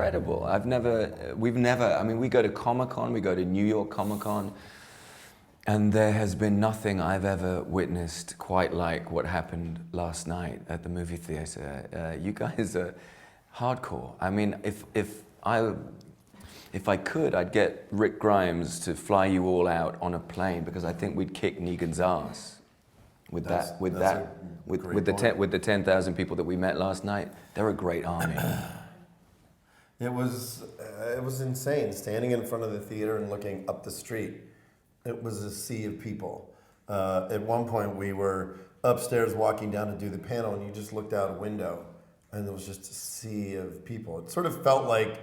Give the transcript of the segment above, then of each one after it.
incredible. We've never, I mean, we go to Comic-Con, we go to New York Comic-Con, and there has been nothing I've ever witnessed quite like what happened last night at the movie theater. You guys are hardcore. I mean, if I could, I'd get Rick Grimes to fly you all out on a plane, because I think we'd kick Negan's ass with the 10,000 people that we met last night. They're a great army. It was insane standing in front of the theater and looking up the street. It was a sea of people. At one point, we were upstairs walking down to do the panel, and you just looked out a window, and there was just a sea of people. It sort of felt like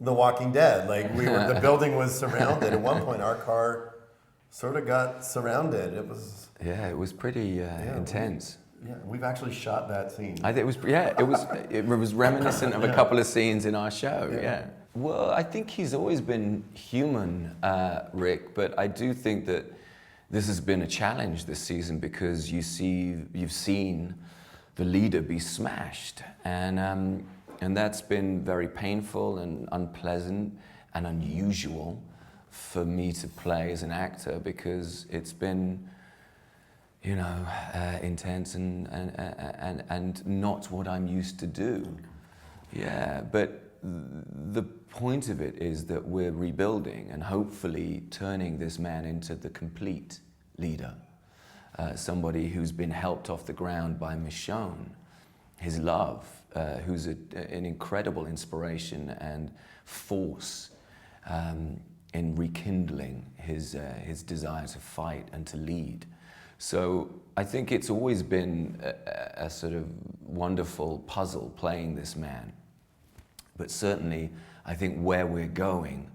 The Walking Dead. Like the building was surrounded. At one point, our car sort of got surrounded. It was pretty intense. We've actually shot that scene. I think it was reminiscent of a couple of scenes in our show. Yeah. Well, I think he's always been human, Rick, but I do think that this has been a challenge this season, because you've seen the leader be smashed, and that's been very painful and unpleasant and unusual for me to play as an actor, because it's been, intense and not what I'm used to do. Yeah, but the point of it is that we're rebuilding and hopefully turning this man into the complete leader, somebody who's been helped off the ground by Michonne, his love, who's an incredible inspiration and force in rekindling his desire to fight and to lead. So I think it's always been a sort of wonderful puzzle playing this man. But certainly, I think where we're going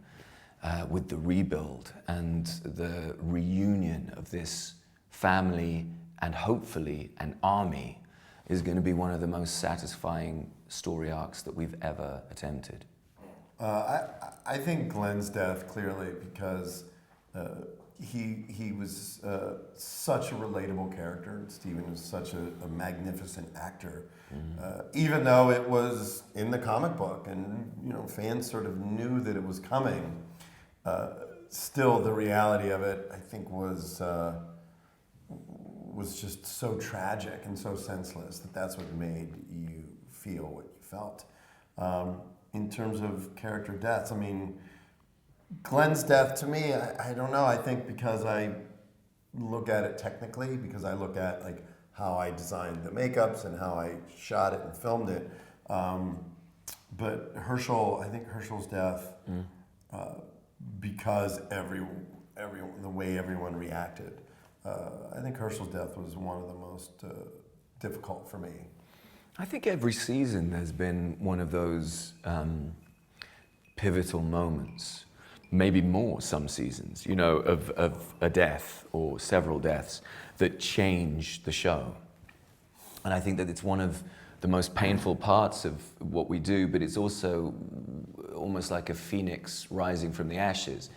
with the rebuild and the reunion of this family and hopefully an army is going to be one of the most satisfying story arcs that we've ever attempted. I think Glenn's death, clearly, because he was such a relatable character, and Steven was such a magnificent actor. Even though it was in the comic book, and fans sort of knew that it was coming, still the reality of it, I think, was just so tragic and so senseless that's what made you feel what you felt. In terms of character deaths, I mean, Glenn's death, to me, I don't know. I think because I look at it technically, because I look at like how I designed the makeups and how I shot it and filmed it. But I think Herschel's death, because the way everyone reacted, I think Herschel's death was one of the most difficult for me. I think every season there's been one of those pivotal moments, maybe more some seasons, of a death or several deaths that change the show. And I think that it's one of the most painful parts of what we do, but it's also almost like a phoenix rising from the ashes.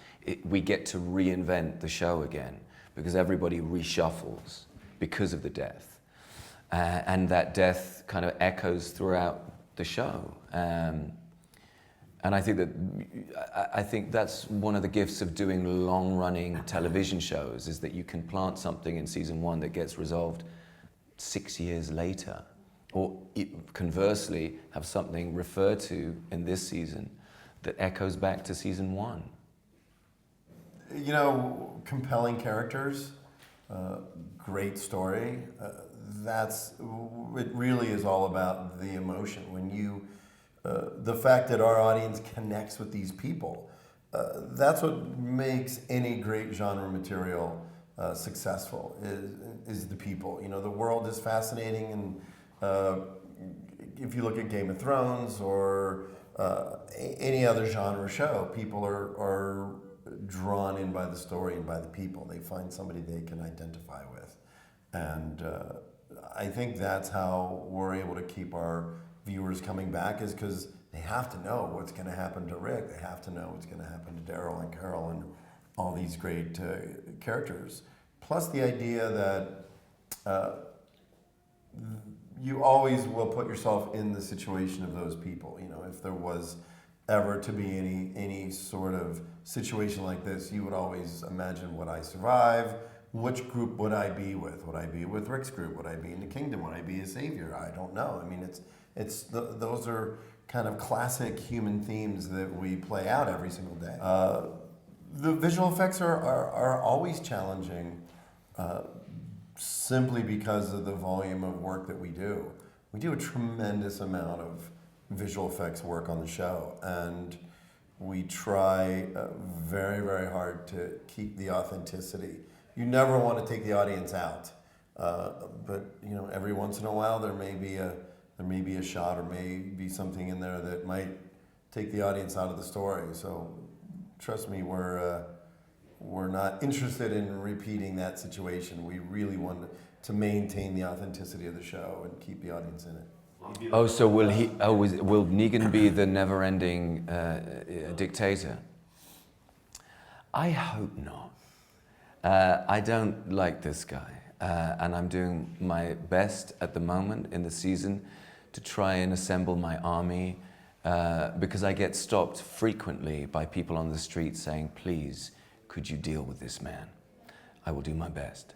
We get to reinvent the show again, because everybody reshuffles because of the death. And that death kind of echoes throughout the show. And I think that's one of the gifts of doing long-running television shows, is that you can plant something in season 1 that gets resolved 6 years later, or conversely have something referred to in this season that echoes back to season 1. Compelling characters, great story. It really is all about the emotion. When the fact that our audience connects with these people, that's what makes any great genre material successful, is the people. The world is fascinating, and if you look at Game of Thrones or any other genre show, people are drawn in by the story and by the people. They find somebody they can identify with. And I think that's how we're able to keep our viewers coming back, is because they have to know what's going to happen to Rick. They have to know what's going to happen to Daryl and Carol and all these great characters. Plus the idea that you always will put yourself in the situation of those people. If there was ever to be any sort of situation like this, you would always imagine, would I survive? Which group would I be with? Would I be with Rick's group? Would I be in the kingdom? Would I be a savior? I don't know. I mean, those are kind of classic human themes that we play out every single day. The visual effects are always challenging, simply because of the volume of work that we do. We do a tremendous amount of visual effects work on the show, and we try very, very hard to keep the authenticity. You never want to take the audience out, but you know, every once in a while there may be a shot or may be something in there that might take the audience out of the story. So trust me, we're not interested in repeating that situation. We really want to maintain the authenticity of the show and keep the audience in it. Oh, so will he? Oh, will Negan be the never-ending dictator? I hope not. I don't like this guy, and I'm doing my best at the moment in the season to try and assemble my army, because I get stopped frequently by people on the street saying, "Please, could you deal with this man?" I will do my best.